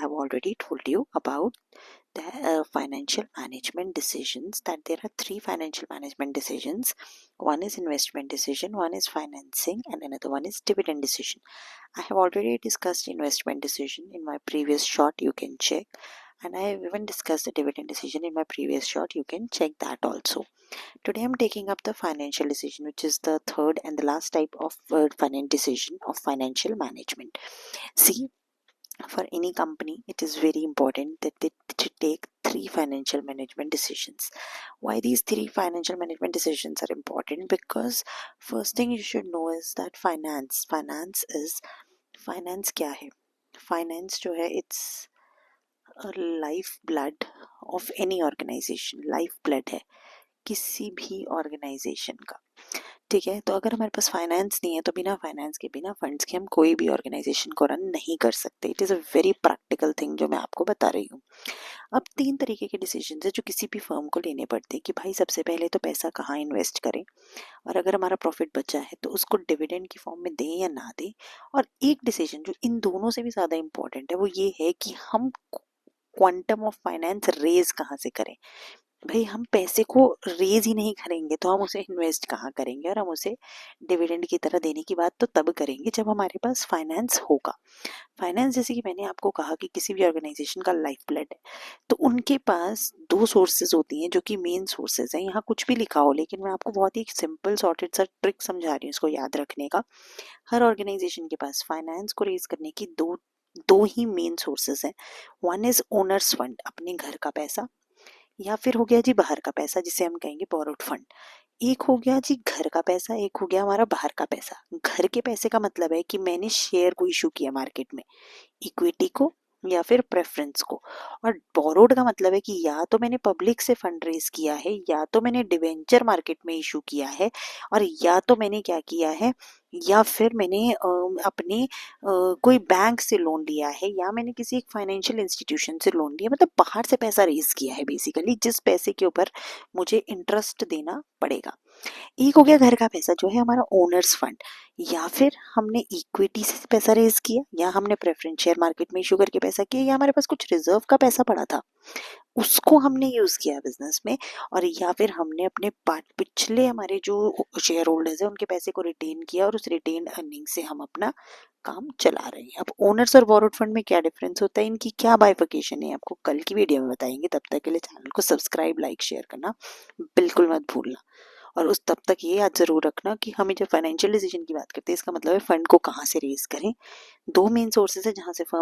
have already told you about the financial management decisions, that there are three financial management decisions. One is investment decision, one is financing, and another one is dividend decision. I have already discussed investment decision in my previous short, you can check, and I have even discussed the dividend decision in my previous short, you can check that also. Today I'm taking up the financial decision, which is the third and the last type of financial decision of financial management. See, for any company, it is very important that they take three financial management decisions. Why these three financial management decisions are important? Because first thing you should know is that finance is finance क्या है? Finance जो है, it's a life blood of any organization. Life blood है किसी भी organisation का, ठीक है। तो अगर हमारे पास फाइनेंस नहीं है तो बिना फाइनेंस के, बिना फंड्स के हम कोई भी ऑर्गेनाइजेशन को रन नहीं कर सकते। It is a very practical thing जो मैं आपको बता रही हूँ। अब तीन तरीके के डिसीजन है जो किसी भी फर्म को लेने पड़ते हैं कि भाई सबसे पहले तो पैसा कहाँ इन्वेस्ट करें, और अगर हमारा प्रॉफिट बचा है तो उसको डिविडेंड की फॉर्म में दें या ना दें। और एक डिसीजन जो इन दोनों से भी ज़्यादा इंपॉर्टेंट है वो ये है कि हम क्वांटम ऑफ फाइनेंस रेज कहाँ से करें। भाई हम पैसे को रेज ही नहीं करेंगे तो हम उसे इन्वेस्ट कहाँ करेंगे, और हम उसे डिविडेंड की तरह देने की बात तो तब करेंगे जब हमारे पास फाइनेंस होगा। फाइनेंस, जैसे कि मैंने आपको कहा कि किसी भी ऑर्गेनाइजेशन का लाइफ ब्लड है, तो उनके पास दो सोर्सेज होती हैं जो कि मेन सोर्सेज हैं। यहाँ कुछ भी लिखा हो, लेकिन मैं आपको बहुत ही सिंपल सॉर्टेड सा ट्रिक समझा रही हूँ इसको याद रखने का। हर ऑर्गेनाइजेशन के पास फाइनेंस को रेज करने की दो ही मेन सोर्सेज हैं। वन इज ओनर्स फंड, अपने घर का पैसा, या फिर हो गया जी बाहर का पैसा जिसे हम कहेंगे बोरोड फंड। एक हो गया जी घर का पैसा, एक हो गया हमारा बाहर का पैसा। घर के पैसे का मतलब है कि मैंने शेयर को इशू किया मार्केट में, इक्विटी को या फिर प्रेफरेंस को। और बोरोड का मतलब है कि या तो मैंने पब्लिक से फंड रेज किया है, या तो मैंने डिवेंचर मार्केट में इशू किया है, और या तो मैंने क्या किया है, या फिर मैंने अपने कोई बैंक से लोन लिया है, या मैंने किसी एक फाइनेंशियल इंस्टीट्यूशन से लोन लिया। मतलब बाहर से पैसा रेज किया है बेसिकली, जिस पैसे के ऊपर मुझे इंटरेस्ट देना पड़ेगा। एक हो गया घर का पैसा जो है हमारा ओनर्स फंड, या फिर हमने इक्विटी से पैसा रेज किया, या हमने प्रेफरेंस शेयर मार्केट में इशू करके पैसा किया, या हमारे पास कुछ रिजर्व का पैसा पड़ा था उसको हमने यूज किया बिजनेस में, और या फिर हमने अपने पिछले हमारे जो शेयर होल्डर्स है उनके पैसे को रिटेन किया और उस रिटेन अर्निंग से हम अपना काम चला रहे हैं। अब ओनर्स और बोरोड फंड में क्या डिफरेंस होता है, इनकी क्या बाइफिकेशन है, आपको कल की वीडियो में बताएंगे। तब तक के लिए चैनल को सब्सक्राइब, लाइक, शेयर करना बिल्कुल मत भूलना। और उस तब तक ये याद जरूर रखना कि हमें जब फाइनेंशियल डिसीजन की बात करते हैं, इसका मतलब है फंड को कहाँ से रेज करें। दो मेन सोर्सेज है जहाँ से फर्म